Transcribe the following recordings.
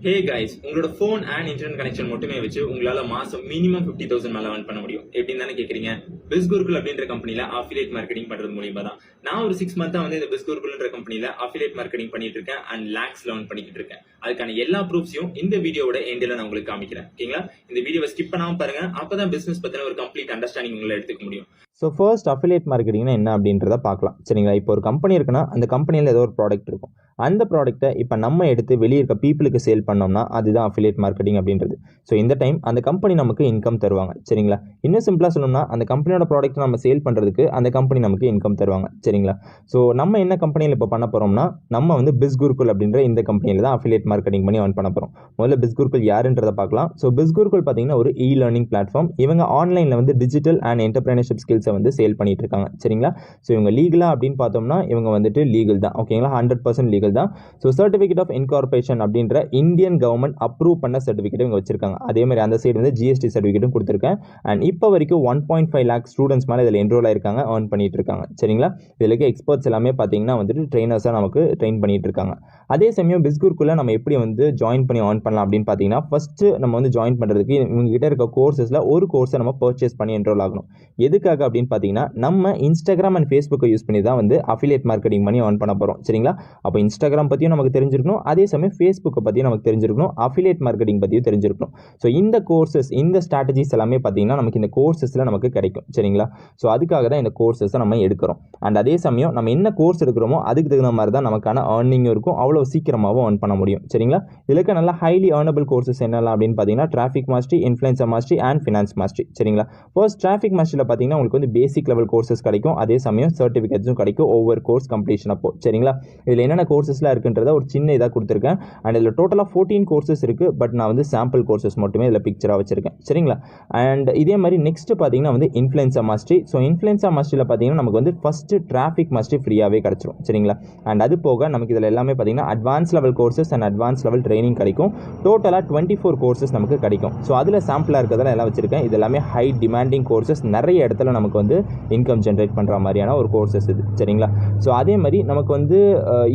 Hey guys, உங்களோட phone and internet connection மட்டுமே வச்சு உங்களால மாசம் மினிமம் 50,000 மேல earn பண்ண முடியும். எப்படின்னு தானே கேக்குறீங்க? பிஸ்குருக்குல் அப்படின்ற கம்பெனில அஃபிலியேட் மார்க்கெட்டிங் பண்றது மூலியமா தான். நான் ஒரு 6 மந்த்தா வந்து இந்த பிஸ்குருக்குல்ன்ற கம்பெனில அஃபிலியேட் மார்க்கெட்டிங் பண்ணிட்டு இருக்கேன் அண்ட் லாக்ஸ் earn பண்ணிட்டு இருக்கேன். அதுக்கான எல்லா ப்ரூஃப்ஸையும் இந்த வீடியோவோட எண்ட்ல நான் உங்களுக்கு காமிக்கிறேன். ஓகேங்களா? இந்த வீடியோவை ஸ்கிப் பண்ணாம பாருங்க. அப்பதான் பிசினஸ் பத்தின ஒரு கம்ப்ளீட் அண்டர்ஸ்டாண்டிங் உங்களை எடுத்துக்க முடியும். ஸோ ஃபர்ஸ்ட் அஃபிலியேட் மார்க்கெட்டிங்னா என்ன அப்படின்றத பார்க்கலாம். சரிங்களா? இப்போ ஒரு கம்பெனி இருக்குன்னா அந்த கம்பெனியில் ஏதோ ஒரு ப்ராடக்ட் இருக்கும். அந்த ப்ராடக்ட்டை இப்போ நம்ம எடுத்து வெளியே இருக்க பீப்புளுக்கு சேல் பண்ணோம்னா அதுதான் அஃபிலியேட் மார்க்கெட்டிங் அப்படின்றது. ஸோ இந்த டைம் அந்த கம்பெனி நமக்கு இன்கம் தருவாங்க. சரிங்களா? இன்னும் சிம்பிளாக சொல்லணும்னா அந்த கம்பெனியோட ப்ராடக்ட் நம்ம சேல் பண்ணுறதுக்கு அந்த கம்பெனி நமக்கு இன்கம் தருவாங்க. சரிங்களா? ஸோ நம்ம என்ன கம்பெனியில் இப்போ பண்ண போகிறோம்னா நம்ம வந்து பிஸ்குருக்குல் அப்படின்ற இந்த கம்பெனியில் தான் அஃபிலியேட் மார்க்கெட்டிங் பண்ணி earn பண்ண போகிறோம். முதல்ல பிஸ்குருக்குல் யாருன்றதை பார்க்கலாம். ஸோ பிஸ்குருக்குல் பார்த்தீங்கன்னா ஒரு லேர்னிங் பிளாட்ஃபார்ம். இவங்க ஆன்லைனில் வந்து டிஜிட்டல் அண்ட் என்டர்பிரினர்ஷிப் ஸ்கில்ஸை வந்து சேல் பண்ணிட்டு இருக்காங்க. சரிங்களா? ஸோ இவங்க லீகலா அப்படின்னு பார்த்தோம்னா இவங்க வந்துட்டு லீகல் தான். ஓகேங்களா? 100% லீகல் தான். ஸோ சர்டிஃபிகேட் ஆஃப் இன்கார்பரேஷன் அப்படின்ற இந்தியன் கவர்மெண்ட் அப்ரூவ் பண்ண சர்டிஃபிகேட் இவங்க வச்சிருக்காங்க. அதே மாதிரி அந்த சைடு வந்து ஜிஎஸ்டி சர்டிஃபிகேட்டும் கொடுத்துருக்கேன். அண்ட் இப்போ வரைக்கும் 1.5 lakh ஸ்டூடெண்ட்ஸ் மேலே இதில் என்ரோல் ஆயிருக்காங்க, earn பண்ணிட்டு இருக்காங்க. சரிங்களா? இதில் இருக்க எக்ஸ்பர்ட்ஸ் எல்லாமே பார்த்தீங்கன்னா வந்துட்டு ட்ரெயினர்ஸாக நமக்கு ட்ரெயின் பண்ணிட்டு இருக்காங்க. அதே சமயம் பிஸ்குருக்குள்ள நம்ம எப்படி வந்து ஜாயின் பண்ணி earn பண்ணலாம் அப்படின்னு பார்த்தீங்கன்னா ஃபர்ஸ்ட் நம்ம வந்து ஜாயின் பண்ணுறதுக்கு இவங்க கிட்ட இருக்க கோர்சஸில் ஒரு கோர்ஸை நம்ம பர்ச்சேஸ் பண்ணி என்ரோல் ஆகணும். எதுக்காக அப்படின்னு பார்த்தீங்கன்னா நம்ம இன்ஸ்டாகிராம் அண்ட் ஃபேஸ்புக்கை யூஸ் பண்ணி தான் வந்து அஃபிலியேட் மார்க்கெட்டிங் பண்ணி earn பண்ண போகிறோம். சரிங்களா? அப்போ இன்ஸ்டாகிராம் பற்றியும் நமக்கு தெரிஞ்சிருக்கணும், அதே சமயம் ஃபேஸ்புக்கை பற்றியும் நமக்கு தெரிஞ்சிருக்கணும், அஃபிலியேட் மார்க்கெட்டிங் பற்றியும் தெரிஞ்சிருக்கணும். ஸோ இந்த கோர்சஸ் இந்த ஸ்ட்ராட்டஜிஸ் எல்லாமே பார்த்தீங்கன்னா நமக்கு இந்த கோர்சஸில் நமக்கு கிடைக்கும். சரிங்களா? ஸோ அதுக்காக தான் இந்த கோர்சஸை நம்ம எடுக்கிறோம். அண்ட் அதே சமயம் நம்ம என்ன கோர்ஸ் எடுக்கிறோமோ அதுக்கு தகுந்த மாதிரி தான் நமக்கான ஏர்னிங்கும் இருக்கும், அவ்வளோ சீக்கிரமாகவும் earn பண்ண முடியும். சரிங்களா? இதுக்கு நல்ல ஹைலி ஏர்னபிள் கோர்சஸ் என்னெல்லாம் அப்படின்னு பார்த்தீங்கன்னா traffic mastery, influencer mastery and finance mastery. சரிங்களா? ஃபர்ஸ்ட் டிராஃபிக் மாஸ்டரியில் பார்த்தீங்கன்னா உங்களுக்கு வந்து பேசிக் லெவல் கோர்சஸ் கிடைக்கும், அதே சமயம் சர்டிஃபிகேட்ஸும் கிடைக்கும் ஒவ்வொரு கோர்ஸ் கம்ப்ளீஷன் அப்போ. சரிங்களா? இதில் என்னென்ன கோர்சஸ்லாம் இருக்குன்றத ஒரு சின்ன இதாக கொடுத்துருக்கேன். அண்ட் இதில் டோட்டலாக 14 கோர்சஸ் இருக்குது. பட் நான் வந்து சாம்பிள் கோர்சஸ் மட்டுமே இதில் பிக்சராக வச்சிருக்கேன். சரிங்களா? அண்ட் இதே மாதிரி நெக்ஸ்ட் பார்த்தீங்கன்னா வந்து இன்ஃப்ளூயன்சர் மாஸ்டரி. ஸோ இன்ஃப்ளூயன்சர் மாஸ்டரியில் பார்த்தீங்கன்னா நமக்கு வந்து ஃபர்ஸ்ட் டிராஃபிக் மாஸ்டரி ஃப்ரீயாகவே கிடைச்சிரும். சரிங்களா? அண்ட் அது போக நமக்கு இதில் எல்லாமே பார்த்தீங்கன்னா advance level courses and advance level training கிடைக்கும். டோட்டலாக 24 கோர்சஸ் நமக்கு கிடைக்கும். ஸோ அதில் சாம்பிளாக இருக்கிறதெல்லாம் எல்லாம் வச்சிருக்கேன். இது எல்லாமே ஹை டிமாண்டிங் கோர்சஸ், நிறைய இடத்துல நமக்கு வந்து இன்கம் ஜென்ரேட் பண்ணுற மாதிரியான ஒரு கோர்சஸ் இது. சரிங்களா? ஸோ அதே மாதிரி நமக்கு வந்து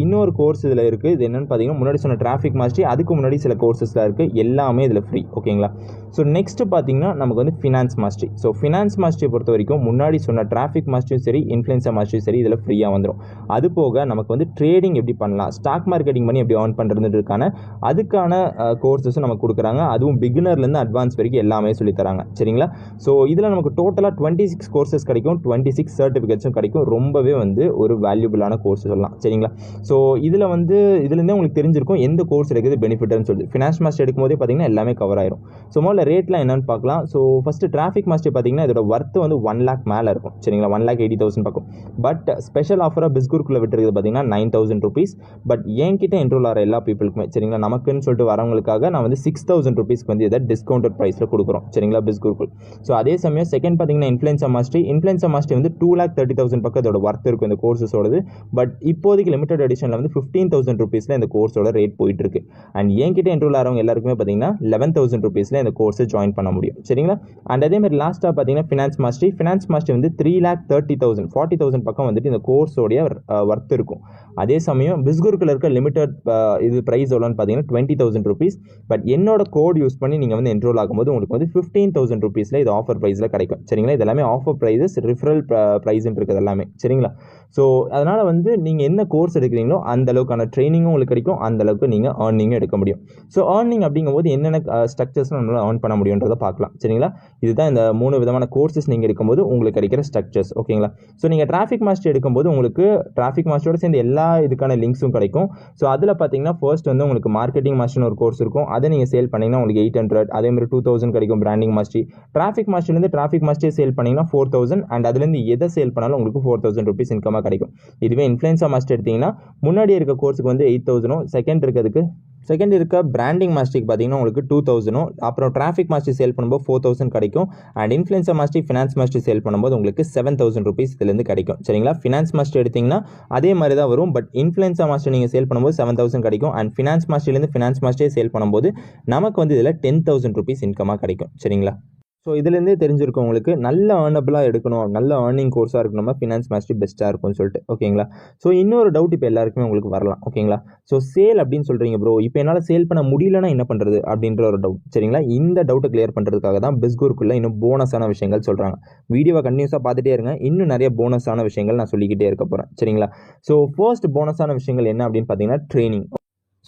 இன்னொரு கோர்ஸ் இதில் இருக்குது. இது என்னென்னு பார்த்தீங்கன்னா முன்னாடி சொன்ன டிராஃபிக் மாஸ்டரி, அதுக்கு முன்னாடி சில கோர்சஸ்லாம் இருக்குது, எல்லாமே இதில் ஃப்ரீ. ஓகேங்களா? ஸோ நெக்ஸ்ட் பார்த்தீங்கன்னா நமக்கு வந்து finance mastery. So finance mastery பொறுத்த வரைக்கும் முன்னாடி சொன்ன டிராஃபிக் மாஸ்டரியும் சரி, இன்ஃப்ளூயன்சர் மாஸ்டரியும் சரி, இதில் ஃப்ரீயாக வந்துடும். அது போக நமக்கு வந்து ட்ரேடிங் எப்படி பண்ணலாம், ஸ்டாக் மார்க்கெட்டிங் பண்ணி எப்படி earn பண்ணுறதுக்கான அதுக்கான கோர்சஸும் நமக்கு கொடுக்குறாங்க. அதுவும் பிகினர்லேருந்து அட்வான்ஸ் வரைக்கும் எல்லாமே சொல்லி தராங்க. சரிங்களா? ஸோ இதில் நமக்கு டோட்டலாக 26 கோர்சஸ் கிடைக்கும், 26 சர்டிஃபிகேட்ஸும் கிடைக்கும். ரொம்பவே வந்து ஒரு வேல்யூபிளான கோர்ஸ் சொல்லலாம். சரிங்களா? ஸோ இதில் வந்து இதுலேருந்தே உங்களுக்கு தெரிஞ்சிருக்கும் எந்த கோர்ஸ் எடுக்கிறது பெனிஃபிட்னு சொல்லி. ஃபினான்ஸ் மாஸ்டர் எடுக்கும் போதே பார்த்தீங்கன்னா எல்லாமே கவர் ஆயிரும். ஸோ முதல்ல ரேட்லாம் என்னன்னு பார்க்கலாம். ஸோ ஃபஸ்ட்டு டிராஃபிக் மாஸ்டர் பார்த்தீங்கன்னா இதோட ஒர்த்து வந்து 1 lakh மேலே இருக்கும். சரிங்களா? 1,80,000 பக்கம். பட் ஸ்பெஷல் ஆஃபராக பிஸ்குருக்குள்ள விட்டுருக்குது பார்த்தீங்கன்னா 9,000 rupees. பட் என்கிட்ட என்ரோல் ஆகிற எல்லா பீப்புளுக்குமே சரிங்களா நமக்குன்னு சொல்லிட்டு வரவங்களுக்காக நான் வந்து 6,000 rupees வந்து இதை டிஸ்கவுண்டட் ப்ரைஸில் கொடுக்குறோம். சரிங்களா? பிஸ்குருக்குல். ஸோ அதே சமயம் செகண்ட் பார்த்தீங்கன்னா இன்ஃப்ளூயன்சர் மாஸ்டரி. இன்ஃப்ளூயன்சர் மாஸ்டரி வந்து 2,30,000 பக்கம் இதோட ஒர்த் இருக்கும் இந்த கோர்ஸஸோடது. பட் இப்போதைக்கு லிமிடெட் எடிஷனில் வந்து 15,000 rupeesல இந்த கோர்ஸோட ரேட் போயிட்டு இருக்கு. அண்ட் என்கிட்ட என்ரோல் ஆகிறவங்க எல்லாருக்குமே பார்த்தீங்கன்னா 11,000 rupeesல இந்த கோர்ஸை ஜாயின் பண்ண முடியும். சரிங்களா? அண்ட் அதே மாதிரி லாஸ்ட்டாக பார்த்தீங்கன்னா ஃபினான்ஸ் மாஸ்டரி. ஃபினான்ஸ் மாஸ்டரி வந்து 3,30,000 40,000 பக்கம் வந்துட்டு இந்த கோர்ஸோடைய ஒர்த் இருக்கும். அதே சமயம் பிஸ்குருக்குள்ள இருக்க லிமிடெட் இது ப்ரைஸ் எவ்வளோன்னு பார்த்தீங்கன்னா 20,000 rupees. பட் என்னோட கோட் யூஸ் பண்ணி நீங்கள் வந்து என்ரோல் ஆகும்போது உங்களுக்கு வந்து 15,000 rupeesல இது ஆஃபர் ப்ரைஸில் கிடைக்கும். சரிங்களா? இது எல்லாமே ஆஃபர் ப்ரைஸஸ், ரிஃபரல் ப்ரைஸ்ன்னு இருக்குது எல்லாமே. சரிங்களா? ஸோ அதனால் வந்து நீங்கள் என்ன கோர்ஸ் எடுக்கிறீங்களோ அந்த அளவுக்கான ட்ரைனிங்கும் உங்களுக்கு கிடைக்கும், அந்த அளவுக்கு நீங்கள் ஏர்னிங்கும் எடுக்க முடியும். ஸோ ஏர்னிங் அப்படிங்கும்போது என்னென்ன ஸ்ட்ரக்சர்ஸ் நம்மளால் ஏர்ன் பண்ண முடியுன்றதை பார்க்கலாம். சரிங்களா? இதுதான் இந்த 3 விதமான கோர்சஸ் நீங்கள் எடுக்கும்போது உங்களுக்கு கிடைக்கிற ஸ்ட்ரக்சர்ஸ். ஓகேங்களா? ஸோ நீங்கள் டிராஃபிக் மாஸ்டர் எடுக்கும்போது உங்களுக்கு டிராஃபிக் மாஸ்டரோட சேர்ந்து எல்லா இதுக்கான லிங்க்ஸும் கிடைக்கும். ஸோ அதில் பார்த்தீங்கன்னா ஃபர்ஸ்ட் வந்து உங்களுக்கு மார்க்கெட்டிங் மாஸ்டர்னு ஒரு கோர்ஸ் இருக்கும். அதை நீங்கள் சேல் பண்ணிங்கன்னா உங்களுக்கு 800, அதேமாதிரி 2,000 கிடைக்கும். Branding mastery. டிராஃபிக் மாஸ்டர்லேருந்து டிராஃபிக் மாஸ்டரி சேல் பண்ணிங்கன்னா 4,000. அண்ட் அதுலேருந்து எதை சேல் பண்ணாலும் உங்களுக்கு 4,000 rupees இன்கமாக கிடைக்கும். இதுவே இன்ஃப்ளூயன்சர் மாஸ்டர் எடுத்தீங்கன்னா முன்னாடி இருக்க கோர்ஸுக்கு வந்து 8,000, செகண்ட் இருக்க பிராண்டிங் மாஸ்டருக்கு பார்த்தீங்கன்னா உங்களுக்கு 2,000, அப்புறம் டிராஃபிக் மாஸ்டர் சேல் பண்ணும்போது 4,000 கிடைக்கும். And influencer master, finance master sale பண்ணும்போது உங்களுக்கு 7,000 rupees இதுலேருந்து கிடைக்கும். சரிங்களா? ஃபினான்ஸ் மாஸ்டர் எடுத்தீங்கன்னா அதே மாதிரி தான் வரும். பட் இன்ஃப்ளூயன்சர் மாஸ்டர் நீங்கள் சேல் பண்ணும்போது 7,000 கிடைக்கும். அண்ட் ஃபினான்ஸ் மாஸ்டர்லேருந்து ஃபினான்ஸ் மாஸ்டர் சேல் பண்ணும்போது நமக்கு வந்து இதில் 10,000 rupees இன்கமாக கிடைக்கும். சரிங்களா? ஸோ இதுலேருந்தே தெரிஞ்சிருக்கும் உங்களுக்கு நல்ல ஏர்னபிளாக எடுக்கணும், நல்ல ஏர்னிங் கோர்ஸாக இருக்கணுமா ஃபினான்ஸ் மாஸ்டரி பெஸ்ட்டாக இருக்கும்னு சொல்லிட்டு. ஓகேங்களா? ஸோ இன்னொரு டவுட் இப்போ எல்லாருக்குமே உங்களுக்கு வரலாம். ஓகேங்களா? ஸோ சேல் அப்படின்னு சொல்கிறீங்க ப்ரோ, இப்போ என்னால் சேல் பண்ண முடியலன்னா என்ன பண்ணுறது அப்படின்ற ஒரு டவுட். சரிங்களா? இந்த டவுட்டை கிளியர் பண்ணுறதுக்காக தான் பிஸ்குருக்குள்ள இன்னும் போனஸான விஷயங்கள் சொல்கிறாங்க. வீடியோவை கண்டினியூஸாக பார்த்துட்டே இருங்க, இன்னும் நிறைய போனஸான விஷயங்கள் நான் சொல்லிக்கிட்டே இருக்க போகிறேன். சரிங்களா? ஸோ ஃபர்ஸ்ட் போனஸான விஷயங்கள் என்ன அப்படின்னு பார்த்தீங்கன்னா ட்ரைனிங்.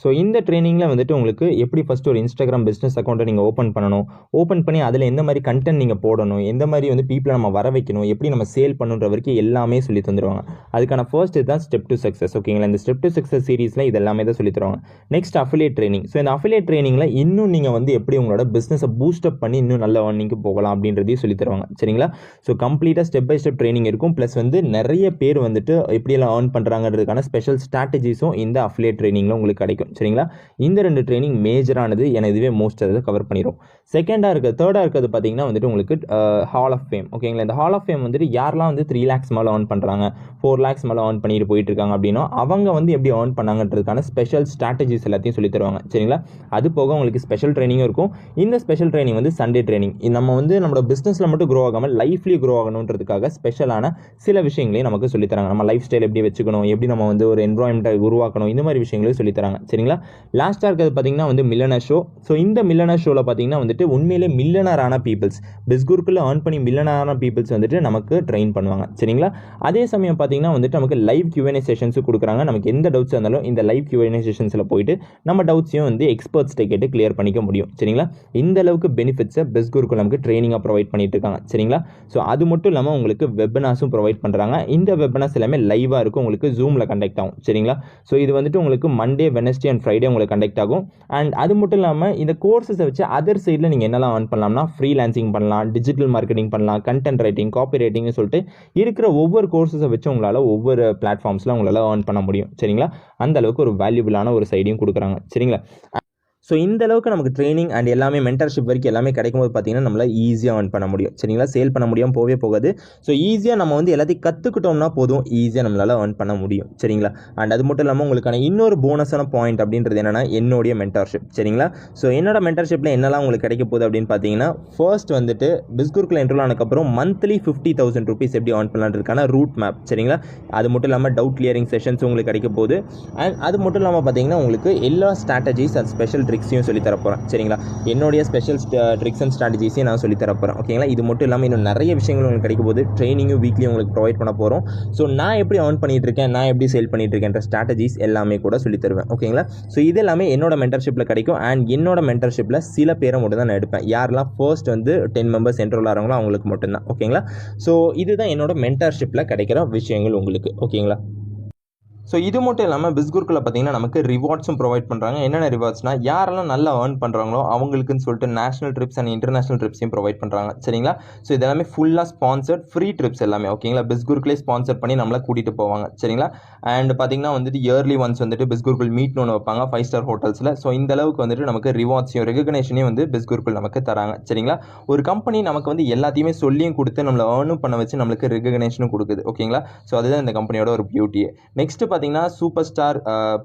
ஸோ இந்த ட்ரைனிங்கில் வந்துட்டு உங்களுக்கு எப்படி ஃபஸ்ட்டு ஒரு இன்ஸ்டாகிராம் பிஸ்னஸ் அக்கௌண்ட்டை நீங்கள் ஓப்பன் பண்ணணும், ஓப்பன் பண்ணி அதில் எந்த மாதிரி கண்டென்ட் நீங்கள் போடணும், எந்த மாதிரி வந்து பீப்புளை நம்ம வர வைக்கணும், எப்படி நம்ம சேல் பண்ணுன்ற வரைக்கும் எல்லாமே சொல்லி தந்துடுவாங்க. அதுக்கான ஃபர்ஸ்ட் இதுதான் ஸ்டெப் டு சக்ஸஸ். ஓகேங்களா? இந்த ஸ்டெப் டு சக்ஸஸ் சீரிஸில் இது எல்லாமே தான் சொல்லி தருவாங்க. Next affiliate training. ஸோ இந்த அஃபிலியேட் ட்ரைனிங்கில் இன்னும் நீங்கள் வந்து எப்படி உங்களோட பிஸ்னஸை பூஸ்டப் பண்ணி இன்னும் நல்ல ஏர்னிங்க்கு போகலாம் அப்படின்றதையும் சொல்லி தருவாங்க. சரிங்களா? ஸோ கம்ப்ளீட்டாக ஸ்டெப் பை ஸ்டெப் ட்ரைனிங் இருக்கும். ப்ளஸ் வந்து நிறைய பேர் வந்துட்டு எப்படியெல்லாம் ஏர்ன் பண்ணுறாங்கிறதுக்கான ஸ்பெஷல் ஸ்ட்ராட்டஜிஸும் இந்த அஃபிலியேட் ட்ரைனிங்கில் உங்களுக்கு கிடைக்கும். சரிங்களா? இந்த 2 ட்ரைனிங் மேஜரானது, ஏன்னா இதுவே மோஸ்ட் அதை கவர் பண்ணிடும். தேர்டாக இருக்கிறது பார்த்தீங்கன்னா வந்துட்டு உங்களுக்கு ஹால் ஆஃப் ஃபேம். ஓகேங்களா? இந்த ஹால் ஆஃப் ஃபேம் வந்துட்டு யாரெல்லாம் வந்து 3 lakhs மேலே ஏர்ன் பண்ணுறாங்க, 4 lakhs மேலே ஏர்ன் பண்ணிட்டு போயிட்டு இருக்காங்க அப்படின்னா அவங்க வந்து எப்படி ஏர்ன் பண்ணாங்கன்றதுக்கான ஸ்பெஷல் ஸ்ட்ராட்டஜிஸ் எல்லாத்தையும் சொல்லி தருவாங்க. சரிங்களா? அது போக உங்களுக்கு ஸ்பெஷல் ட்ரைனிங்கும் இருக்கும். இந்த ஸ்பெஷல் ட்ரைனிங் வந்து சண்டே ட்ரைனிங். நம்ம வந்து நம்மளோட பிஸ்னஸில் மட்டும் க்ரோ ஆகாமல் லைஃப்லேயும் க்ரோ ஆகணுன்றதுக்காக ஸ்பெஷலான சில விஷயங்களையும் நமக்கு சொல்லித்தராங்க. நம்ம லைஃப் ஸ்டைல் எப்படி வச்சுக்கணும், எப்படி நம்ம வந்து ஒரு என்வரான்மெண்ட்டை உருவாக்கணும், இந்த மாதிரி விஷயங்களையும் சொல்லித்தராங்க. சரிங்களா? லாஸ்ட்டாக இருக்கிறது பார்த்தீங்கன்னா வந்து மில்லனர் ஷோ. ஸோ இந்த மில்லனர் ஷோவில் பார்த்தீங்கன்னா வந்துட்டு உண்மையிலே மில்லனரான பீப்புள்ஸ், பிஸ்குருக்குள்ள ஏர்ன் பண்ணி மில்லனரான பீப்புள்ஸ் வந்துட்டு நமக்கு ட்ரெயின் பண்ணுவாங்க. சரிங்களா? அதே சமயம் பார்த்தீங்கன்னா வந்துட்டு நமக்கு லைவ் Q&A செஷன்ஸும் கொடுக்குறாங்க. நமக்கு எந்த டவுட்ஸ் இருந்தாலும் இந்த லைவ் Q&A செஷன்ஸில் போயிட்டு நம்ம டவுட்ஸையும் வந்து எக்ஸ்பர்ட்ஸ்ட்டை கேட்டு கிளியர் பண்ணிக்க முடியும். சரிங்களா? இந்த அளவுக்கு பெனிஃபிட்ஸை பிஸ்குருக்குள்ள நமக்கு ட்ரைனிங்காக ப்ரொவைட் பண்ணிட்டு இருக்காங்க. சரிங்களா? ஸோ அது மட்டும் இல்லாமல் உங்களுக்கு வெபினார்ஸும் ப்ரொவைட் பண்ணுறாங்க. இந்த வெபினார்ஸ் எல்லாமே லைவாக இருக்கும், உங்களுக்கு ஜூமில் கண்டக்ட் ஆகும். சரிங்களா? ஸோ இது வந்துட்டு உங்களுக்கு மண்டே, வெனஸ்டே அண்ட் ஃப்ரைடே உங்களுக்கு கண்டக்ட் ஆகும். அண்ட் அது மட்டும் இல்லாமல் இந்த கோர்ஸஸை வச்சு அதர் சைடில் நீங்கள் என்னெல்லாம் ஏர்ன் பண்ணலாம்னா ஃப்ரீலான்சிங் பண்ணலாம், டிஜிட்டல் மார்க்கெட்டிங் பண்ணலாம், கண்டென்ட் ரைட்டிங், காப்பி ரைட்டிங்னு சொல்லிட்டு இருக்கிற ஒவ்வொரு கோர்ஸஸை வச்சு உங்களால் ஒவ்வொரு பிளாட்ஃபார்ம்ஸில் உங்களால் ஏர்ன் பண்ண முடியும். சரிங்களா? அந்த அளவுக்கு ஒரு வேல்யூபிளான ஒரு சைடையும் கொடுக்குறாங்க. சரிங்களா? ஸோ இந்த அளவுக்கு நமக்கு ட்ரைனிங் அண்ட் எல்லாமே மென்டர்ஷிப் வரைக்கும் எல்லாமே கிடைக்கும்போது பார்த்தீங்கன்னா நம்மளால் ஈஸியாக ஏர்ன் பண்ண முடியும். சரிங்களா? சேல் பண்ண முடியாமல் போகவே போகாது. ஸோ ஈஸியாக நம்ம வந்து எல்லாத்தையும் கற்றுக்கிட்டோம்னா போதும், ஈஸியாக நம்மளால் ஏர்ன் பண்ண முடியும். சரிங்களா? அண்ட் அது மட்டும் இல்லாமல் உங்களுக்கான இன்னொரு போனஸான பாயிண்ட் அப்படின்றது என்னென்னா என்னுடைய மென்டர்ஷிப். சரிங்களா? ஸோ என்னோட மென்டர்ஷிப்பில் என்னெல்லாம் உங்களுக்கு கிடைக்க போகுது அப்படின்னு பார்த்தீங்கன்னா ஃபர்ஸ்ட் வந்துட்டு பிஸ்குருக்குள்ள என்ரோல் ஆனதுக்கப்புறம் மந்த்லி 50,000 rupees எப்படி ஏர்ன் பண்ணலான்றதுக்கான ரூட் மேப். சரிங்களா? அது மட்டும் இல்லாமல் டவுட் கிளியரிங் செஷன்ஸ் உங்களுக்கு கிடைக்க போகுது. அண்ட் அது மட்டும் இல்லாமல் பார்த்தீங்கன்னா உங்களுக்கு எல்லா ஸ்ட்ராட்டஜிஸ் அண்ட் ஸ்பெஷல் ட்ரிக்ஸையும் சொல்லி தரப்போகிறேன். சரிங்களா? என்னுடைய ஸ்பெஷல் ட்ரிக்ஸ் அண்ட் ஸ்ட்ராட்டஜிஸையும் நான் சொல்லி தரப்போகிறேன். ஓகேங்களா? இது மட்டும் இல்லாமல் இன்னும் நிறைய விஷயங்கள் உங்களுக்கு கிடைக்கும் போது ட்ரைனிங்கும் வீக்லி உங்களுக்கு ப்ரொவைட் பண்ண போகிறோம். ஸோ நான் எப்படி ஏர்ன் பண்ணிட்டு இருக்கேன், நான் எப்படி சேல் பண்ணிட்டு இருக்கேன்ற ஸ்ட்ராட்டஜிஸ் எல்லாமே கூட சொல்லி தருவேன். ஓகேங்களா? ஸோ இது எல்லாமே என்னோட மென்டர்ஷிப்பில் கிடைக்கும். அண்ட் என்னோட மென்டர்ஷிப்பில் சில பேரை மட்டும் தான் நான் எடுப்பேன். யாரெல்லாம் ஃபர்ஸ்ட் வந்து 10 members என்ரோல் ஆகிறாங்களோ அவங்களுக்கு மட்டும்தான். ஓகேங்களா? ஸோ இதுதான் என்னோட மென்டர்ஷிப்பில் கிடைக்கிற விஷயங்கள் உங்களுக்கு. ஓகேங்களா? ஸோ இது மட்டும் இல்லாமல் பிஸ்குருக்குள்ள பார்த்தீங்கன்னா நமக்கு ரிவார்ட்ஸும் ப்ரொவைட் பண்ணுறாங்க. என்னென்ன ரிவார்ட்ஸ்னால் யாரெல்லாம் நல்லா ஏர்ன் பண்ணுறாங்களோ அவங்களுக்குன்னு சொல்லிட்டு நேஷனல் ட்ரிப்ஸ் அண்ட் இன்டர்நேஷனல் ட்ரிப்ஸையும் ப்ரொவைட் பண்ணுறாங்க. சரிங்களா? ஸோ இது எல்லாமே ஃபுல்லாக ஸ்பான்சர்ட் ஃப்ரீ ட்ரிப்ஸ் எல்லாமே. ஓகேங்களா? பிஸ்குருக்குள்ளே ஸ்பான்சர் பண்ணி நம்மளை கூட்டிகிட்டு போவாங்க. சரிங்களா? அண்ட் பார்த்தீங்கன்னா வந்துட்டு இயர்லி ஒன்ஸ் வந்துட்டு பிஸ்குருக்குள் மீட்னு ஒன்று வைப்பாங்க 5 star ஹோட்டல்ஸில். ஸோ இந்த அளவுக்கு வந்துட்டு நமக்கு ரிவார்ட்ஸையும் ரெகக்னேஷனையும் வந்து பிஸ்குருக்குள் நமக்கு தராங்க. சரிங்களா? ஒரு கம்பெனி நமக்கு வந்து எல்லாத்தையுமே சொல்லியும் கொடுத்து நம்மளை ஏர்னும் பண்ண வச்சு நம்மளுக்கு ரெகக்னேஷனும் கொடுக்குது. ஓகேங்களா? ஸோ அதுதான் இந்த கம்பெனியோட ஒரு பியூட்டியே. நெக்ஸ்ட் பார்த்தீங்கன்னா சூப்பர் ஸ்டார்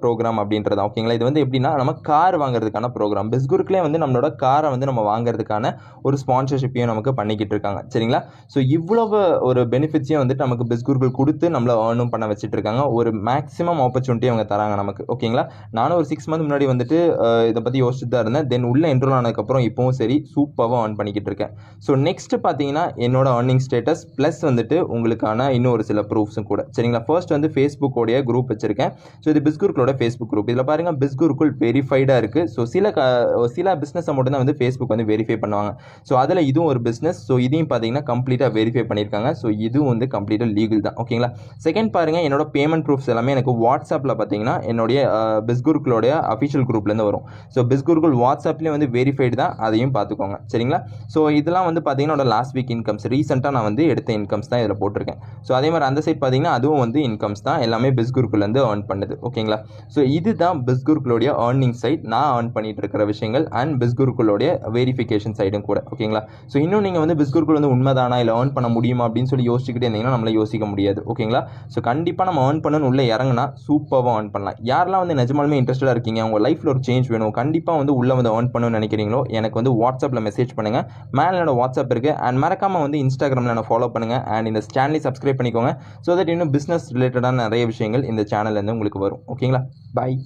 ப்ரோக்ராம் அப்படின்றதா. ஓகேங்களா? இது வந்து எப்படின்னா நம்ம கார் வாங்குறதுக்கான ப்ரோக்ராம். பிஸ்குருக்குள்ளே வந்து நம்மளோட காரை வந்து நம்ம வாங்குறதுக்கான ஒரு ஸ்பான்சர்ஷிப்பையும் நமக்கு பண்ணிக்கிட்டு இருக்காங்க. சரிங்களா? ஸோ இவ்வளவு ஒரு பெனிஃபிட்ஸையும் வந்துட்டு நமக்கு பிஸ்குருக்குள் கொடுத்து நம்மளை ஏர்னும் பண்ண வச்சுட்டு இருக்காங்க. ஒரு மேக்ஸிமம் ஆப்பர்ச்சுனிட்டி அவங்க தராங்க நமக்கு. ஓகேங்களா? நானும் ஒரு 6 months முன்னாடி வந்துட்டு இதை பற்றி யோசிச்சுட்டு தான் இருந்தேன். தென் உள்ள என்ரோல் ஆனதுக்கப்புறம் இப்போவும் சரி சூப்பராக ஏர்ன் பண்ணிக்கிட்டு இருக்கேன். ஸோ நெக்ஸ்ட் பார்த்தீங்கன்னா என்னோட ஏர்னிங் ஸ்டேட்டஸ் ப்ளஸ் வந்துட்டு உங்களுக்கான இன்னும் ஒரு சில ப்ரூஃப்ஸும் கூட. சரிங்களா? ஃபர்ஸ்ட் வந்து ஃபேஸ்புக்கோடைய குரூப் வச்சிருக்கேன். ஸோ இது பிஸ்குருக்குளோட ஃபேஸ்புக் குரூப். இதில் பாருங்க பிஸ்குருக்குள் வெரிஃபைடாக இருக்குது. ஸோ சில பிஸ்னஸை மட்டும் தான் வந்து ஃபேஸ்புக் வந்து வெரிஃபை பண்ணுவாங்க. ஸோ அதில் இதுவும் ஒரு பிஸ்னஸ். ஸோ இதையும் பார்த்தீங்கன்னா கம்ப்ளீட்டாக வெரிஃபை பண்ணியிருக்காங்க. ஸோ இதுவும் வந்து கம்ப்ளீட்டாக லீகல் தான். ஓகேங்களா? செகண்ட் பாருங்க என்னோட பேமெண்ட் ப்ரூஃப்ஸ் எல்லாமே எனக்கு வாட்ஸ்அப்பில் பார்த்தீங்கன்னா என்னுடைய பிஸ்குருக்குளோடைய அஃபிஷியல் குரூப்லேருந்து வரும். ஸோ பிஸ்குருக்குள் வாட்ஸ்அப்லேயும் வந்து வெரிஃபைடு தான், அதையும் பார்த்துக்கோங்க. சரிங்களா? ஸோ இதெல்லாம் வந்து பார்த்தீங்கன்னா லாஸ்ட் வீக் இன்கம்ஸ் ரீசெண்டாக நான் வந்து எடுத்த இன்கம்ஸ் தான் இதில் போட்டிருக்கேன். ஸோ அதே மாதிரி அந்த சைட் பார்த்தீங்கன்னா அதுவும் வந்து இன்கம்ஸ் தான், எல்லாமே பிஸ்குருக்குள் பிஸ்குருக்குலேருந்து ஏர்ன் பண்ணுது. ஓகேங்களா? ஸோ இதுதான் பிஸ்குருக்குலோடைய ஏர்னிங் சைட், நான் ஏர்ன் பண்ணிட்டு இருக்கிற விஷயங்கள் அண்ட் பிஸ்குருக்குலோடைய வெரிஃபிகேஷன் சைடும் கூட. ஓகேங்களா? ஸோ இன்னும் நீங்கள் வந்து பிஸ்குருக்குல் வந்து உண்மைதானா இல்லை ஏர்ன் பண்ண முடியுமா அப்படின்னு சொல்லி யோசிச்சுக்கிட்டே இருந்தீங்கன்னா நம்மளை யோசிக்க முடியாது. ஓகேங்களா? ஸோ கண்டிப்பாக நம்ம ஏர்ன் பண்ணணும் உள்ளே இறங்கினா சூப்பராக ஏர்ன் பண்ணலாம். யாரெல்லாம் வந்து நிஜமாலுமே இன்ட்ரெஸ்டாக இருக்கீங்க, உங்கள் லைஃப்பில் ஒரு சேஞ்ச் வேணும், கண்டிப்பாக வந்து உள்ளே வந்து ஏர்ன் பண்ணணும்னு நினைக்கிறீங்களோ எனக்கு வந்து வாட்ஸ்அப்பில் மெசேஜ் பண்ணுங்கள். மேலே என்னோட வாட்ஸ்அப் இருக்குது. அண்ட் மறக்காமல் வந்து இன்ஸ்டாகிராமில் என்ன ஃபாலோ பண்ணுங்கள். அண்ட் இந்த சேனலை சப்ஸ்கிரைப் பண்ணிக்கோங்க. ஸோ தட் இன்னும் பிஸ்னஸ் ரிலேட்டடான நிறைய விஷயங்கள் இந்த சேனல்லேருந்து உங்களுக்கு வரும். ஓகேங்களா? பாய்.